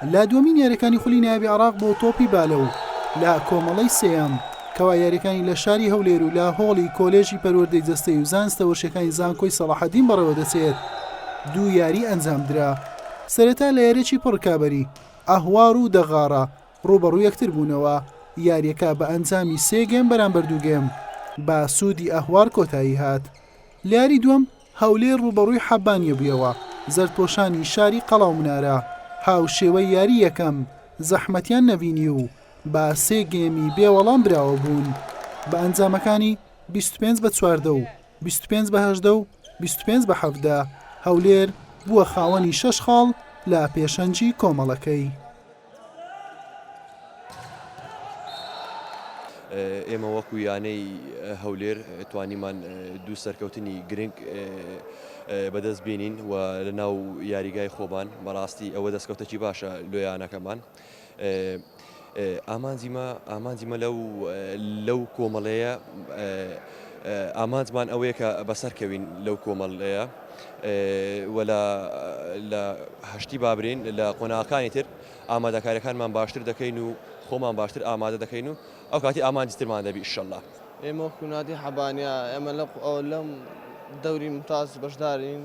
لا دومین یاریەکانی خولی نایابی عێراق بۆ تۆپی بالەو لا کۆمەڵەی سێیەم کەوا یاریەکانی لە شاری هەولێر و لا هۆڵی کۆلێژی پەروەردەی جەستەی و زانستە وەشەکانی زانکۆی سەڵاحەدین بەڕێوە دەچێت دوو یاری ئەنجامدرا سەرەتا لە یاریەکی پڕکابەری ئەهوار و دەغاڕە ڕوبەڕوو یەکتر بوونەوە یاریەکە بە ئەنجامی سێ گێم بەرامبەر دوو گێم با سوودی ئەهوار کۆتایی هات لە یاری دووەم هەولێر ڕوبەڕووی حەبانیە بوویەوە زەردپۆشانی شاری قەڵاو منارە هاو شێوەی یاری یەکەم زەحمەتیان نەبینی و با سێ گێمی بێوەڵام براوە بوون بە ئەنجامەکانی 25 بە 14 و 25 بە 18 و 25 بە 17 هەولێر بووە خاوەنی 6 خاڵ لە پێشەنجی کۆمەڵەکەی. ئێمە وەکو یانەی هەولێر توانیمان دوو سەرکەوتنی گرنگ بەدەست بینین و لە ناو یاریگای خۆبان بەڕاستی ئەوە دەستکەوتەکی باشە لۆیانەکەمان ئامانجیمە لەو کۆمەڵەیە ئامانجمان ئەوەیە کە بەسەرکەوین لەو کۆمەڵەیە لە هەشتی بابرین لە قۆناغەکانی تر ئامادەکاریەکانمان باشتر دەکەین و خۆمان باشتر ئامادە دەکەین و ئەو کاتی ئامانجیترمان دەبی ئینشەڵڵا. ئێمە وەکو نادی حەبانیە ئێمە لەم دەوری ممتاز بەشدارین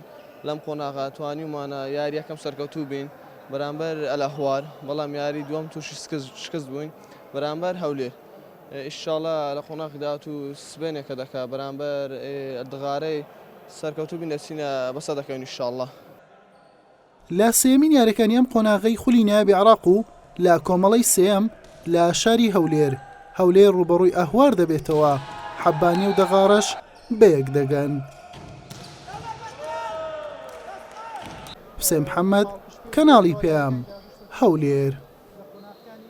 لەم قۆناغا توانیمانە یاری یەکەم سەرکەوتوو بین بەرامبەر ئەلەهوار بەڵام یاری دووەم تووشی شکست بووین بەرامبەر هەولێر ئینشەڵڵا لە قۆناغی داهاتوو سبێنێکە دەکا بەرامبەر دغارەی سەرکەوتوو بین دەچینە بەسە دەکەین ئینشەڵڵا. لە سێمین یاریەکانی ئەم قۆناغەی خولی نایابی عێراق و لە کۆمەڵەی سێەم لە شاری هەولێر ڕوبەڕووی ئەهوار دەبێتەوە حەبانی و دەغاڕەش بەیەک دەگەن. حوسێن محەممەد کەناڵی پێم هەولێر.